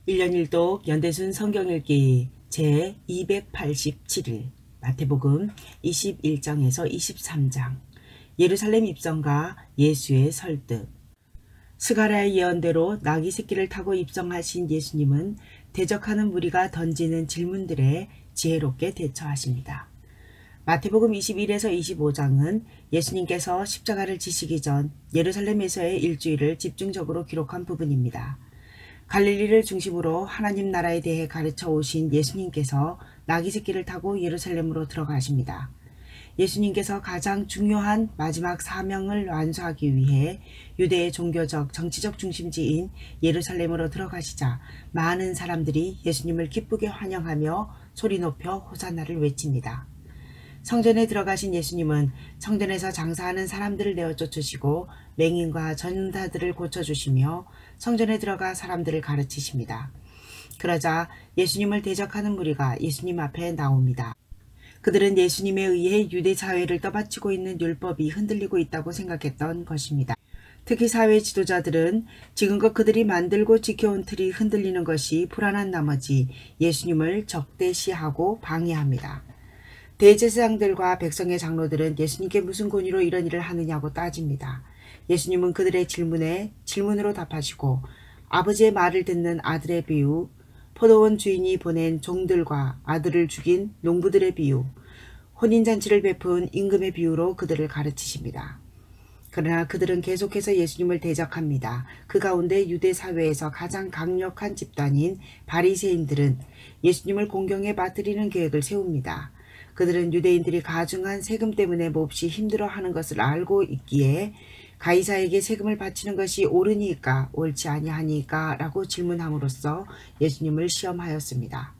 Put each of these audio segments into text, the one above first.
1년 1독 연대순 성경읽기 제287일 마태복음 21장에서 23장 예루살렘 입성과 예수의 설득. 스가랴의 예언대로 나귀 새끼를 타고 입성하신 예수님은 대적하는 무리가 던지는 질문들에 지혜롭게 대처하십니다. 마태복음 21에서 25장은 예수님께서 십자가를 지시기 전 예루살렘에서의 일주일을 집중적으로 기록한 부분입니다. 갈릴리를 중심으로 하나님 나라에 대해 가르쳐 오신 예수님께서 나귀 새끼를 타고 예루살렘으로 들어가십니다. 예수님께서 가장 중요한 마지막 사명을 완수하기 위해 유대의 종교적, 정치적 중심지인 예루살렘으로 들어가시자 많은 사람들이 예수님을 기쁘게 환영하며 소리 높여 호산나를 외칩니다. 성전에 들어가신 예수님은 성전에서 장사하는 사람들을 내어 쫓으시고 맹인과 전사들을 고쳐주시며 성전에 들어가 사람들을 가르치십니다. 그러자 예수님을 대적하는 무리가 예수님 앞에 나옵니다. 그들은 예수님에 의해 유대 사회를 떠받치고 있는 율법이 흔들리고 있다고 생각했던 것입니다. 특히 사회 지도자들은 지금껏 그들이 만들고 지켜온 틀이 흔들리는 것이 불안한 나머지 예수님을 적대시하고 방해합니다. 대제사장들과 백성의 장로들은 예수님께 무슨 권위로 이런 일을 하느냐고 따집니다. 예수님은 그들의 질문에 질문으로 답하시고 아버지의 말을 듣는 아들의 비유, 포도원 주인이 보낸 종들과 아들을 죽인 농부들의 비유, 혼인잔치를 베푼 임금의 비유로 그들을 가르치십니다. 그러나 그들은 계속해서 예수님을 대적합니다. 그 가운데 유대 사회에서 가장 강력한 집단인 바리새인들은 예수님을 공경에 빠뜨리는 계획을 세웁니다. 그들은 유대인들이 가중한 세금 때문에 몹시 힘들어하는 것을 알고 있기에 가이사에게 세금을 바치는 것이 옳으니까 옳지 아니하니까 라고 질문함으로써 예수님을 시험하였습니다.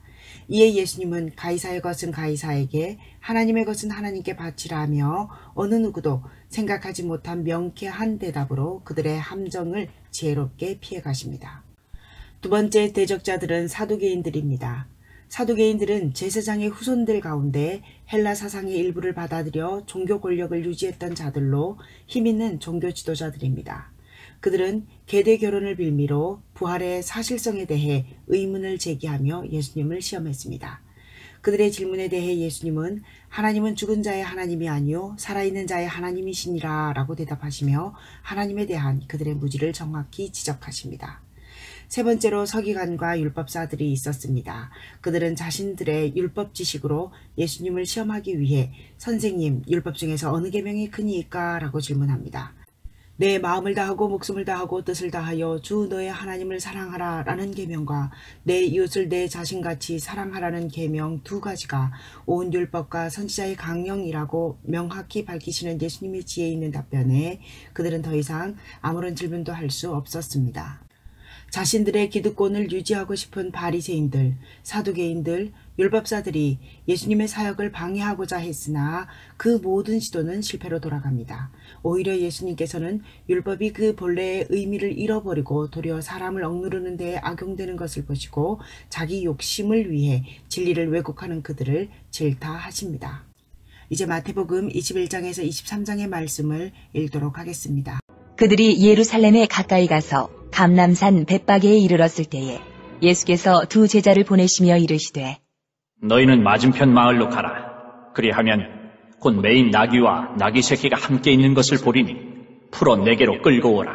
이에 예수님은 가이사의 것은 가이사에게 하나님의 것은 하나님께 바치라며 어느 누구도 생각하지 못한 명쾌한 대답으로 그들의 함정을 지혜롭게 피해가십니다. 두 번째 대적자들은 사두개인들입니다. 사두개인들은 제사장의 후손들 가운데 헬라 사상의 일부를 받아들여 종교 권력을 유지했던 자들로 힘있는 종교 지도자들입니다. 그들은 계대 결혼을 빌미로 부활의 사실성에 대해 의문을 제기하며 예수님을 시험했습니다. 그들의 질문에 대해 예수님은 하나님은 죽은 자의 하나님이 아니요 살아있는 자의 하나님이시니라 라고 대답하시며 하나님에 대한 그들의 무지를 정확히 지적하십니다. 세 번째로 서기관과 율법사들이 있었습니다. 그들은 자신들의 율법 지식으로 예수님을 시험하기 위해 선생님, 율법 중에서 어느 계명이 크니까? 라고 질문합니다. 내 마음을 다하고 목숨을 다하고 뜻을 다하여 주 너의 하나님을 사랑하라 라는 계명과 내 이웃을 내 자신같이 사랑하라는 계명 두 가지가 온 율법과 선지자의 강령이라고 명확히 밝히시는 예수님의 지혜 있는 답변에 그들은 더 이상 아무런 질문도 할 수 없었습니다. 자신들의 기득권을 유지하고 싶은 바리새인들, 사두개인들, 율법사들이 예수님의 사역을 방해하고자 했으나 그 모든 시도는 실패로 돌아갑니다. 오히려 예수님께서는 율법이 그 본래의 의미를 잃어버리고 도리어 사람을 억누르는 데에 악용되는 것을 보시고 자기 욕심을 위해 진리를 왜곡하는 그들을 질타하십니다. 이제 마태복음 21장에서 23장의 말씀을 읽도록 하겠습니다. 그들이 예루살렘에 가까이 가서 감람산 벳바게에 이르렀을 때에 예수께서 두 제자를 보내시며 이르시되 너희는 맞은편 마을로 가라. 그리하면 곧 매인 나귀와 나귀 새끼가 함께 있는 것을 보리니 풀어 내게로 끌고 오라.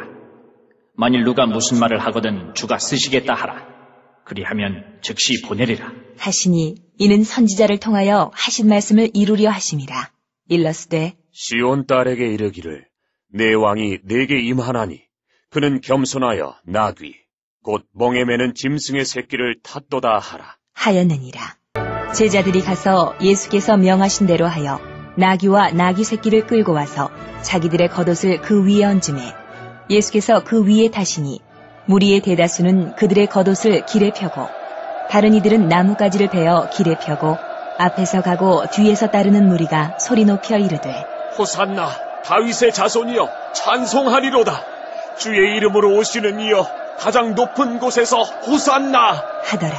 만일 누가 무슨 말을 하거든 주가 쓰시겠다 하라. 그리하면 즉시 보내리라. 하시니 이는 선지자를 통하여 하신 말씀을 이루려 하심이라. 일러스되 시온 딸에게 이르기를 내 왕이 내게 임하나니 그는 겸손하여 나귀 곧 멍에 매는 짐승의 새끼를 탔도다 하라 하였느니라. 제자들이 가서 예수께서 명하신 대로 하여 나귀와 나귀 새끼를 끌고 와서 자기들의 겉옷을 그 위에 얹음에 예수께서 그 위에 타시니 무리의 대다수는 그들의 겉옷을 길에 펴고 다른 이들은 나뭇가지를 베어 길에 펴고 앞에서 가고 뒤에서 따르는 무리가 소리 높여 이르되 호산나 다윗의 자손이여 찬송하리로다. 주의 이름으로 오시는 이여 가장 높은 곳에서 호산나 하더라.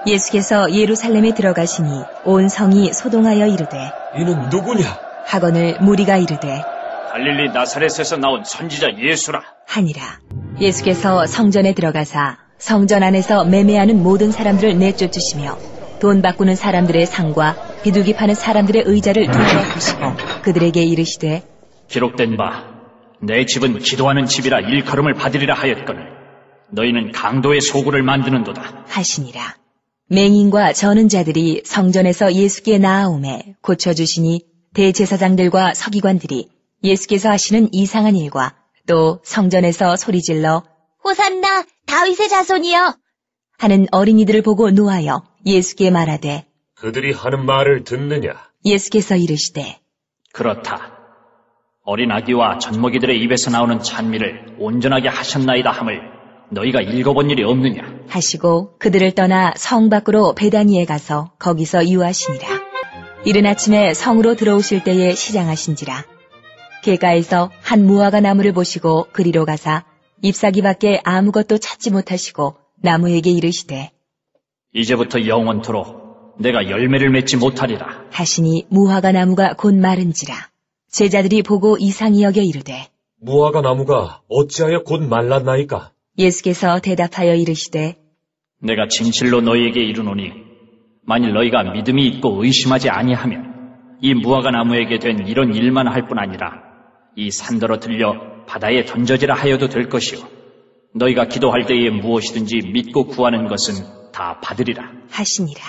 예수께서 예루살렘에 들어가시니 온 성이 소동하여 이르되 이는 누구냐? 하거늘 무리가 이르되 갈릴리 나사렛에서 나온 선지자 예수라 하니라. 예수께서 성전에 들어가사 성전 안에서 매매하는 모든 사람들을 내쫓으시며 돈 바꾸는 사람들의 상과 비둘기 파는 사람들의 의자를 둘러보시고 그들에게 이르시되 기록된 바 내 집은 기도하는 집이라 일컬음을 받으리라 하였거늘 너희는 강도의 소굴을 만드는도다 하시니라. 맹인과 저는 자들이 성전에서 예수께 나아오매 고쳐주시니 대제사장들과 서기관들이 예수께서 하시는 이상한 일과 또 성전에서 소리질러 호산나 다윗의 자손이여 하는 어린이들을 보고 노하여 예수께 말하되 그들이 하는 말을 듣느냐? 예수께서 이르시되 그렇다. 어린 아기와 젖먹이들의 입에서 나오는 찬미를 온전하게 하셨나이다 함을 너희가 읽어본 일이 없느냐? 하시고 그들을 떠나 성 밖으로 베다니에 가서 거기서 유하시니라. 이른 아침에 성으로 들어오실 때에 시장하신지라. 길가에서 한 무화과 나무를 보시고 그리로 가사 잎사귀 밖에 아무것도 찾지 못하시고 나무에게 이르시되 이제부터 영원토록 내가 열매를 맺지 못하리라. 하시니 무화과 나무가 곧 마른지라. 제자들이 보고 이상히 여겨 이르되 무화과 나무가 어찌하여 곧 말랐나이까? 예수께서 대답하여 이르시되 내가 진실로 너희에게 이르노니 만일 너희가 믿음이 있고 의심하지 아니하면 이 무화과 나무에게 된 이런 일만 할 뿐 아니라 이 산더러 들려 바다에 던져지라 하여도 될 것이요 너희가 기도할 때에 무엇이든지 믿고 구하는 것은 다 받으리라 하시니라.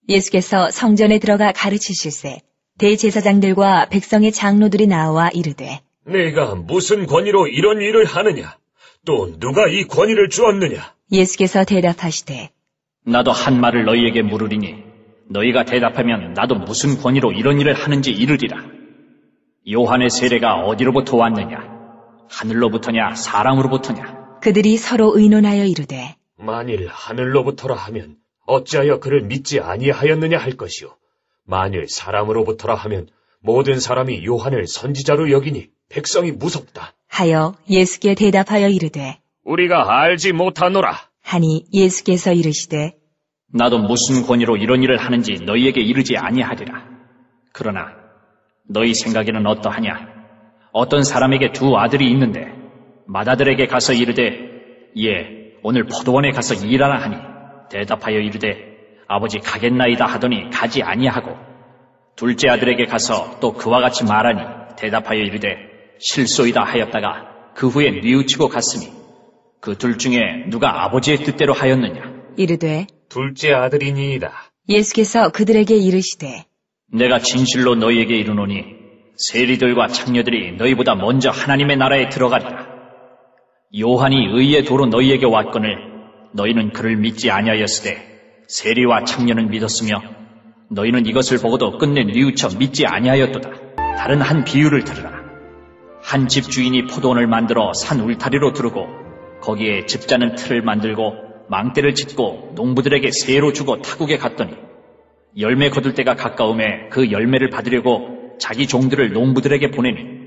예수께서 성전에 들어가 가르치실세 대제사장들과 백성의 장로들이 나와 이르되 내가 무슨 권위로 이런 일을 하느냐? 또 누가 이 권위를 주었느냐? 예수께서 대답하시되 나도 한 말을 너희에게 물으리니 너희가 대답하면 나도 무슨 권위로 이런 일을 하는지 이르리라. 요한의 세례가 어디로부터 왔느냐? 하늘로부터냐 사람으로부터냐? 그들이 서로 의논하여 이르되 만일 하늘로부터라 하면 어찌하여 그를 믿지 아니하였느냐 할 것이요. 만일 사람으로부터라 하면 모든 사람이 요한을 선지자로 여기니 백성이 무섭다. 하여 예수께 대답하여 이르되 우리가 알지 못하노라. 하니 예수께서 이르시되 나도 무슨 권위로 이런 일을 하는지 너희에게 이르지 아니하리라. 그러나 너희 생각에는 어떠하냐? 어떤 사람에게 두 아들이 있는데 맏아들에게 가서 이르되 예, 오늘 포도원에 가서 일하라 하니 대답하여 이르되 아버지 가겠나이다 하더니 가지 아니하고 둘째 아들에게 가서 또 그와 같이 말하니 대답하여 이르되 실소이다 하였다가 그 후에 뉘우치고 갔으니 그 둘 중에 누가 아버지의 뜻대로 하였느냐? 이르되 둘째 아들이니이다. 예수께서 그들에게 이르시되 내가 진실로 너희에게 이르노니 세리들과 창녀들이 너희보다 먼저 하나님의 나라에 들어가리라. 요한이 의의 도로 너희에게 왔거늘 너희는 그를 믿지 아니하였으되 세리와 창녀는 믿었으며 너희는 이것을 보고도 끝내 뉘우쳐 믿지 아니하였도다. 다른 한 비유를 들으라. 한 집 주인이 포도원을 만들어 산 울타리로 두르고 거기에 집자는 틀을 만들고 망대를 짓고 농부들에게 세로 주고 타국에 갔더니 열매 거둘 때가 가까움에 그 열매를 받으려고 자기 종들을 농부들에게 보내니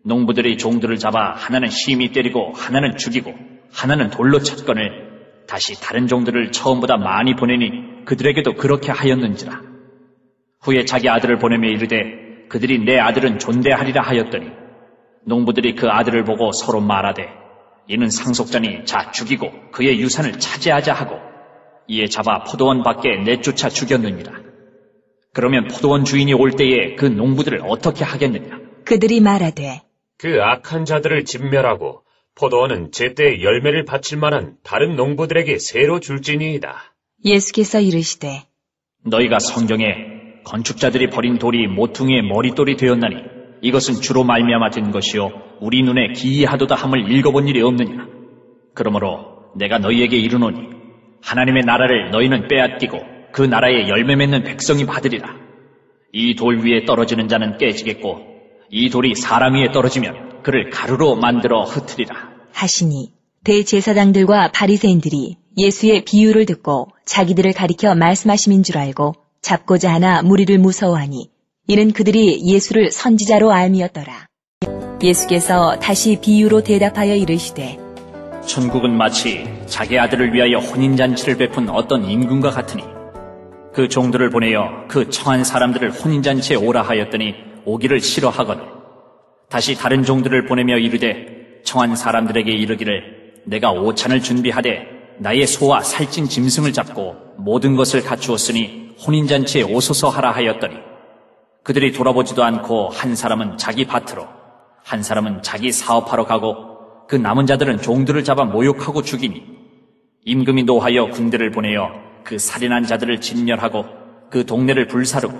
농부들이 종들을 잡아 하나는 심히 때리고 하나는 죽이고 하나는 돌로 쳤거늘 다시 다른 종들을 처음보다 많이 보내니 그들에게도 그렇게 하였는지라. 후에 자기 아들을 보내며 이르되 그들이 내 아들은 존대하리라 하였더니 농부들이 그 아들을 보고 서로 말하되 이는 상속자니 자 죽이고 그의 유산을 차지하자 하고 이에 잡아 포도원 밖에 내쫓아 죽였느니라. 그러면 포도원 주인이 올 때에 그 농부들을 어떻게 하겠느냐? 그들이 말하되 그 악한 자들을 진멸하고 포도원은 제때 열매를 바칠 만한 다른 농부들에게 새로 줄지니이다. 예수께서 이르시되 너희가 성경에 건축자들이 버린 돌이 모퉁이의 머릿돌이 되었나니 이것은 주로 말미암아 된 것이요 우리 눈에 기이하도다 함을 읽어본 일이 없느냐. 그러므로 내가 너희에게 이르노니 하나님의 나라를 너희는 빼앗기고 그 나라에 열매 맺는 백성이 받으리라. 이 돌 위에 떨어지는 자는 깨지겠고 이 돌이 사람 위에 떨어지면 그를 가루로 만들어 흩으리라. 하시니 대제사장들과 바리새인들이 예수의 비유를 듣고 자기들을 가리켜 말씀하심인 줄 알고 잡고자 하나 무리를 무서워하니 이는 그들이 예수를 선지자로 알미었더라. 예수께서 다시 비유로 대답하여 이르시되 천국은 마치 자기 아들을 위하여 혼인잔치를 베푼 어떤 임금과 같으니 그 종들을 보내어 그 청한 사람들을 혼인잔치에 오라 하였더니 오기를 싫어하거늘 다시 다른 종들을 보내며 이르되 청한 사람들에게 이르기를 내가 오찬을 준비하되 나의 소와 살찐 짐승을 잡고 모든 것을 갖추었으니 혼인잔치에 오소서 하라 하였더니 그들이 돌아보지도 않고 한 사람은 자기 밭으로 한 사람은 자기 사업하러 가고 그 남은 자들은 종들을 잡아 모욕하고 죽이니 임금이 노하여 군대를 보내어 그 살인한 자들을 진멸하고 그 동네를 불사르고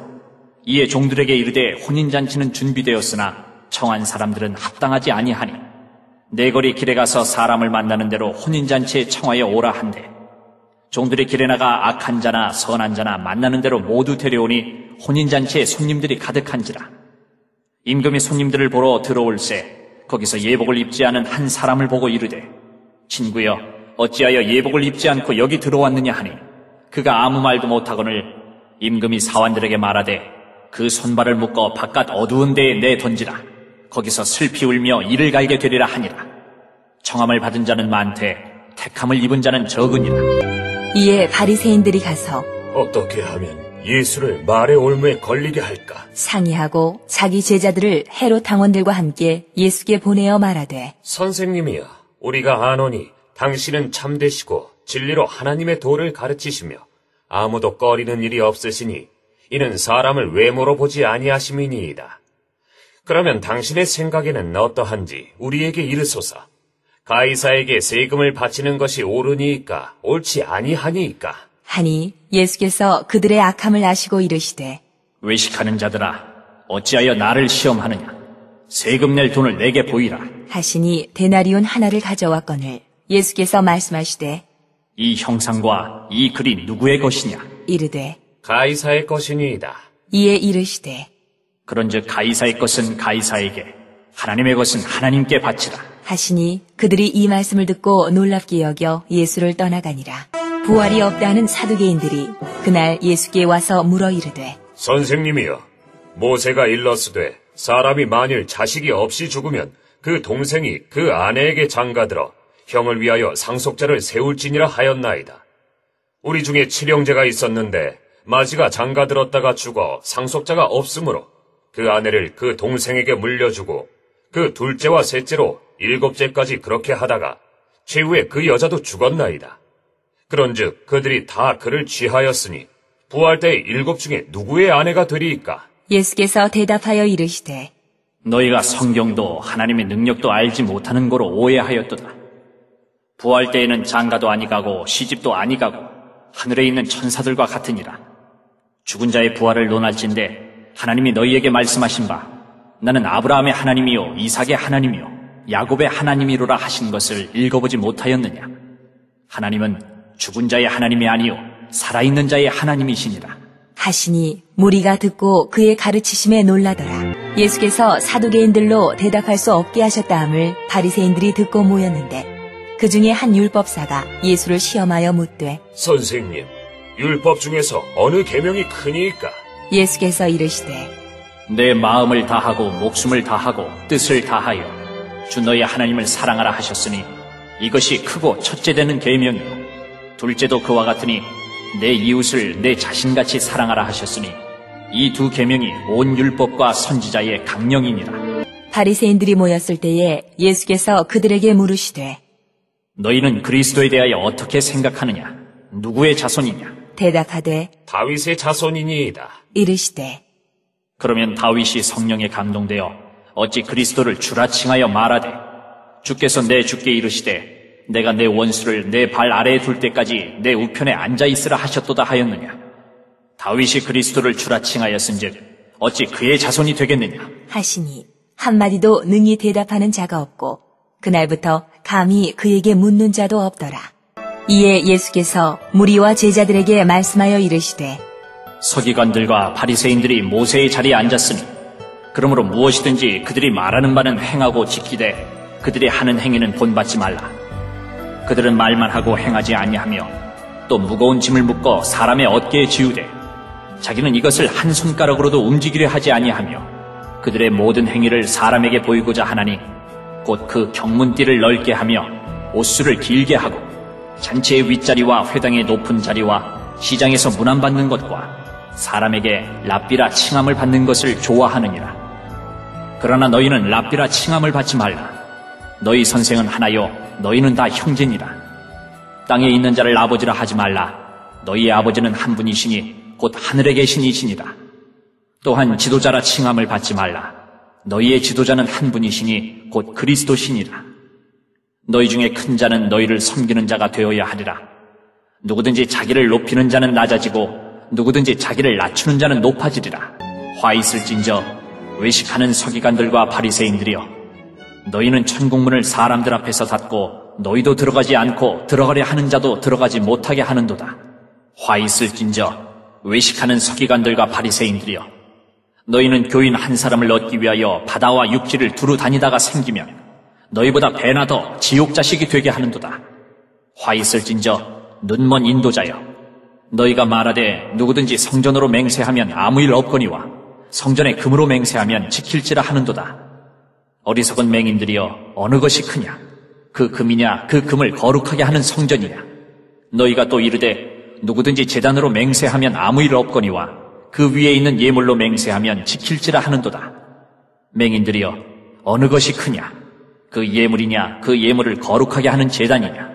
이에 종들에게 이르되 혼인잔치는 준비되었으나 청한 사람들은 합당하지 아니하니 내거리 길에 가서 사람을 만나는 대로 혼인잔치에 청하여 오라 한대 종들이 길에 나가 악한 자나 선한 자나 만나는 대로 모두 데려오니 혼인잔치에 손님들이 가득한지라. 임금이 손님들을 보러 들어올새 거기서 예복을 입지 않은 한 사람을 보고 이르되 친구여 어찌하여 예복을 입지 않고 여기 들어왔느냐 하니 그가 아무 말도 못하거늘 임금이 사환들에게 말하되 그 손발을 묶어 바깥 어두운 데에 내던지라. 거기서 슬피 울며 이를 갈게 되리라 하니라. 청함을 받은 자는 많되 택함을 입은 자는 적으니라. 이에 바리새인들이 가서 어떻게 하면 예수를 말의 올무에 걸리게 할까? 상의하고 자기 제자들을 헤롯 당원들과 함께 예수께 보내어 말하되 선생님이여, 우리가 아노니 당신은 참되시고 진리로 하나님의 도를 가르치시며 아무도 꺼리는 일이 없으시니 이는 사람을 외모로 보지 아니하심이니이다. 그러면 당신의 생각에는 어떠한지 우리에게 이르소서. 가이사에게 세금을 바치는 것이 옳으니이까 옳지 아니하니이까? 하니 예수께서 그들의 악함을 아시고 이르시되 외식하는 자들아 어찌하여 나를 시험하느냐. 세금 낼 돈을 내게 보이라. 하시니 데나리온 하나를 가져왔거늘 예수께서 말씀하시되 이 형상과 이 글이 누구의 것이냐. 이르되 가이사의 것이니이다. 이에 이르시되 그런즉 가이사의 것은 가이사에게 하나님의 것은 하나님께 바치라. 하시니 그들이 이 말씀을 듣고 놀랍게 여겨 예수를 떠나가니라. 부활이 없다는 사두개인들이 그날 예수께 와서 물어 이르되 선생님이여, 모세가 일렀으되 사람이 만일 자식이 없이 죽으면 그 동생이 그 아내에게 장가들어 형을 위하여 상속자를 세울지니라 하였나이다. 우리 중에 칠형제가 있었는데 마지가 장가들었다가 죽어 상속자가 없으므로 그 아내를 그 동생에게 물려주고 그 둘째와 셋째로 7째까지 그렇게 하다가 최후에 그 여자도 죽었나이다. 그런즉 그들이 다 그를 취하였으니 부활 때 7 중에 누구의 아내가 되리이까? 예수께서 대답하여 이르시되 너희가 성경도 하나님의 능력도 알지 못하는 거로 오해하였도다. 부활 때에는 장가도 아니가고 시집도 아니가고 하늘에 있는 천사들과 같으니라. 죽은 자의 부활을 논할진대 하나님이 너희에게 말씀하신 바 나는 아브라함의 하나님이요 이삭의 하나님이요 야곱의 하나님이로라 하신 것을 읽어보지 못하였느냐. 하나님은 죽은 자의 하나님이 아니요 살아있는 자의 하나님이시니라. 하시니 무리가 듣고 그의 가르치심에 놀라더라. 예수께서 사두개인들로 대답할 수 없게 하셨다 함을 바리새인들이 듣고 모였는데 그 중에 한 율법사가 예수를 시험하여 묻되 선생님, 율법 중에서 어느 계명이 크니이까? 예수께서 이르시되 내 마음을 다하고 목숨을 다하고 뜻을 다하여 주 너희 하나님을 사랑하라 하셨으니 이것이 크고 첫째 되는 계명이요 둘째도 그와 같으니 내 이웃을 내 자신같이 사랑하라 하셨으니 이 두 계명이 온 율법과 선지자의 강령이니라. 바리새인들이 모였을 때에 예수께서 그들에게 물으시되 너희는 그리스도에 대하여 어떻게 생각하느냐? 누구의 자손이냐? 대답하되 다윗의 자손이니이다. 이르시되 그러면 다윗이 성령에 감동되어 어찌 그리스도를 주라 칭하여 말하되 주께서 내 주께 이르시되 내가 내 원수를 내 발 아래에 둘 때까지 내 우편에 앉아있으라 하셨도다 하였느냐. 다윗이 그리스도를 주라 칭하였은즉 어찌 그의 자손이 되겠느냐. 하시니 한마디도 능히 대답하는 자가 없고 그날부터 감히 그에게 묻는 자도 없더라. 이에 예수께서 무리와 제자들에게 말씀하여 이르시되 서기관들과 바리새인들이 모세의 자리에 앉았으니 그러므로 무엇이든지 그들이 말하는 바는 행하고 지키되 그들이 하는 행위는 본받지 말라. 그들은 말만 하고 행하지 아니하며 또 무거운 짐을 묶어 사람의 어깨에 지우되 자기는 이것을 한 손가락으로도 움직이려 하지 아니하며 그들의 모든 행위를 사람에게 보이고자 하나니 곧 그 경문띠를 넓게 하며 옷수를 길게 하고 잔치의 윗자리와 회당의 높은 자리와 시장에서 문안받는 것과 사람에게 랍비라 칭함을 받는 것을 좋아하느니라. 그러나 너희는 랍비라 칭함을 받지 말라. 너희 선생은 하나요 너희는 다 형제니라. 땅에 있는 자를 아버지라 하지 말라. 너희의 아버지는 한 분이시니 곧 하늘에 계신 이시니라. 또한 지도자라 칭함을 받지 말라. 너희의 지도자는 한 분이시니 곧 그리스도시니라. 너희 중에 큰 자는 너희를 섬기는 자가 되어야 하리라. 누구든지 자기를 높이는 자는 낮아지고 누구든지 자기를 낮추는 자는 높아지리라. 화 있을진저 외식하는 서기관들과 바리새인들이여, 너희는 천국문을 사람들 앞에서 닫고 너희도 들어가지 않고 들어가려 하는 자도 들어가지 못하게 하는도다. 화 있을진저 외식하는 서기관들과 바리새인들이여, 너희는 교인 한 사람을 얻기 위하여 바다와 육지를 두루 다니다가 생기면 너희보다 배나 더 지옥 자식이 되게 하는도다. 화 있을진저 눈먼 인도자여, 너희가 말하되 누구든지 성전으로 맹세하면 아무 일 없거니와 성전에 금으로 맹세하면 지킬지라 하는도다. 어리석은 맹인들이여, 어느 것이 크냐? 그 금이냐 그 금을 거룩하게 하는 성전이냐? 너희가 또 이르되 누구든지 제단으로 맹세하면 아무 일 없거니와 그 위에 있는 예물로 맹세하면 지킬지라 하는도다. 맹인들이여, 어느 것이 크냐? 그 예물이냐 그 예물을 거룩하게 하는 제단이냐?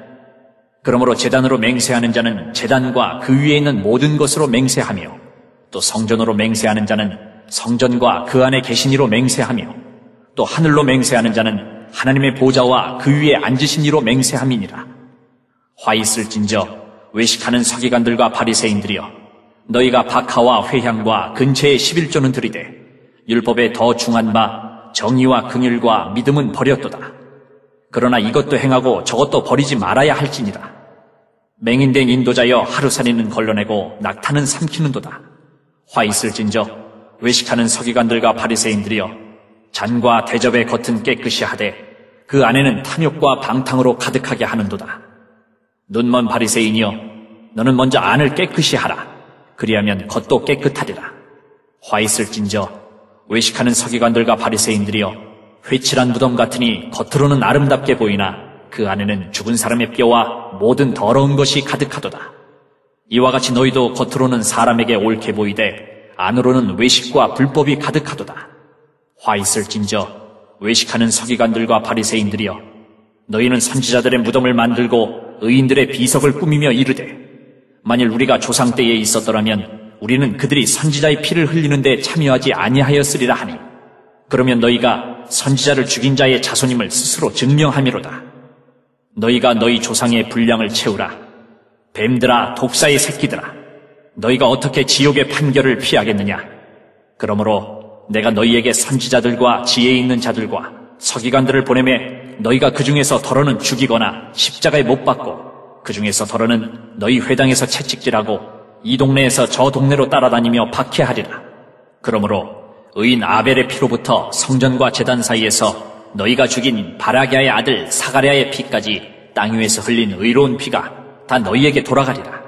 그러므로 제단으로 맹세하는 자는 제단과 그 위에 있는 모든 것으로 맹세하며, 또 성전으로 맹세하는 자는 성전과 그 안에 계신 이로 맹세하며, 또 하늘로 맹세하는 자는 하나님의 보좌와 그 위에 앉으신 이로 맹세함이니라. 화 있을진저 외식하는 서기관들과 바리새인들이여, 너희가 박하와 회향과 근처의 11조는 드리되 율법에 더 중한 바 정의와 긍휼과 믿음은 버렸도다. 그러나 이것도 행하고 저것도 버리지 말아야 할지니라. 맹인된 인도자여, 하루살이는 걸러내고 낙타는 삼키는도다. 화 있을진저 외식하는 서기관들과 바리새인들이여, 잔과 대접의 겉은 깨끗이 하되 그 안에는 탐욕과 방탕으로 가득하게 하는도다. 눈먼 바리새인이여, 너는 먼저 안을 깨끗이 하라. 그리하면 겉도 깨끗하리라. 화 있을진저 외식하는 서기관들과 바리새인들이여, 회칠한 무덤 같으니 겉으로는 아름답게 보이나 그 안에는 죽은 사람의 뼈와 모든 더러운 것이 가득하도다. 이와 같이 너희도 겉으로는 사람에게 옳게 보이되 안으로는 외식과 불법이 가득하도다. 화 있을진저 외식하는 서기관들과 바리새인들이여, 너희는 선지자들의 무덤을 만들고 의인들의 비석을 꾸미며 이르되, 만일 우리가 조상 때에 있었더라면 우리는 그들이 선지자의 피를 흘리는데 참여하지 아니하였으리라 하니, 그러면 너희가 선지자를 죽인 자의 자손임을 스스로 증명하미로다. 너희가 너희 조상의 분량을 채우라. 뱀들아, 독사의 새끼들아, 너희가 어떻게 지옥의 판결을 피하겠느냐? 그러므로 내가 너희에게 선지자들과 지혜 있는 자들과 서기관들을 보내매 너희가 그 중에서 더러는 죽이거나 십자가에 못 박고, 그 중에서 더러는 너희 회당에서 채찍질하고 이 동네에서 저 동네로 따라다니며 박해하리라. 그러므로 의인 아벨의 피로부터 성전과 제단 사이에서 너희가 죽인 바라기아의 아들 사가랴의 피까지 땅 위에서 흘린 의로운 피가 다 너희에게 돌아가리라.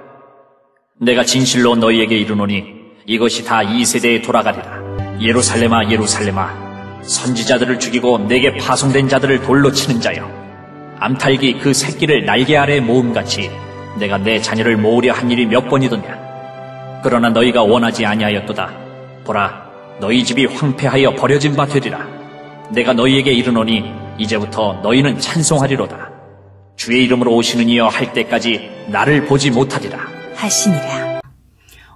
내가 진실로 너희에게 이르노니 이것이 다 이 세대에 돌아가리라. 예루살렘아, 예루살렘아, 선지자들을 죽이고 내게 파송된 자들을 돌로 치는 자여, 암탉이 그 새끼를 날개 아래에 모음같이 내가 내 자녀를 모으려 한 일이 몇 번이더냐? 그러나 너희가 원하지 아니하였도다. 보라, 너희 집이 황폐하여 버려진 바 되리라. 내가 너희에게 이르노니 이제부터 너희는 찬송하리로다. 주의 이름으로 오시는 이여 할 때까지 나를 보지 못하리라 하시니라.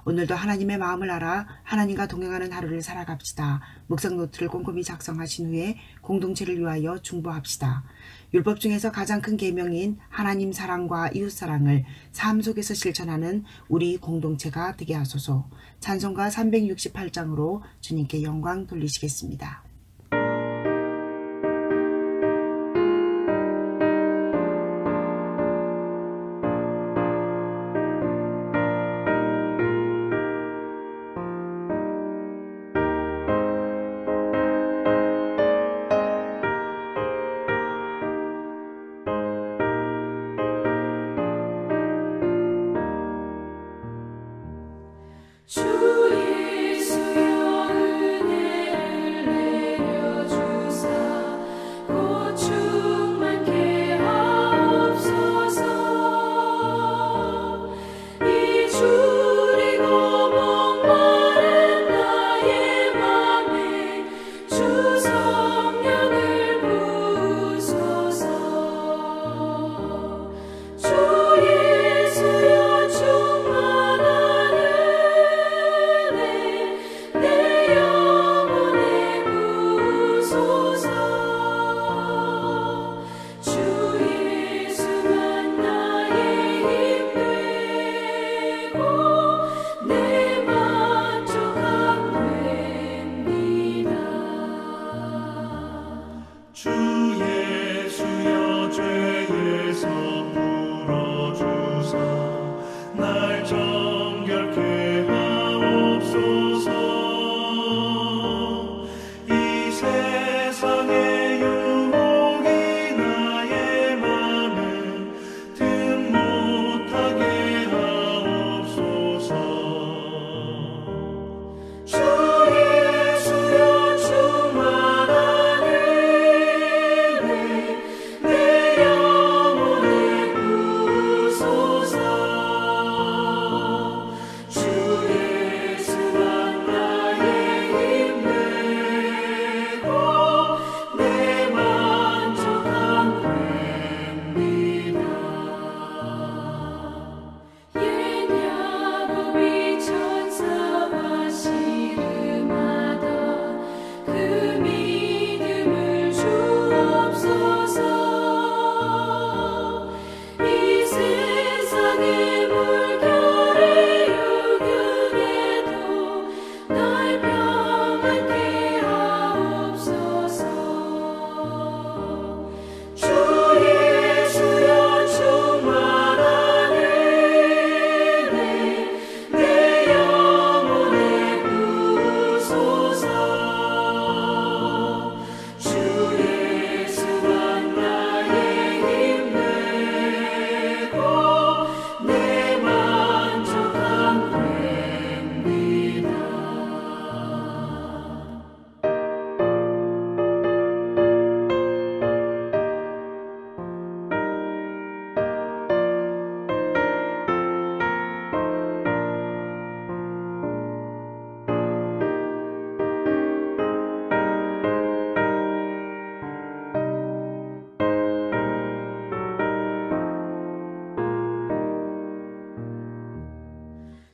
오늘도 하나님의 마음을 알아 하나님과 동행하는 하루를 살아갑시다. 묵상 노트를 꼼꼼히 작성하신 후에 공동체를 위하여 중보합시다. 율법 중에서 가장 큰 계명인 하나님 사랑과 이웃 사랑을 삶 속에서 실천하는 우리 공동체가 되게 하소서. 찬송가 368장으로 주님께 영광 돌리시겠습니다. 주 예수여 은혜를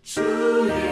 주의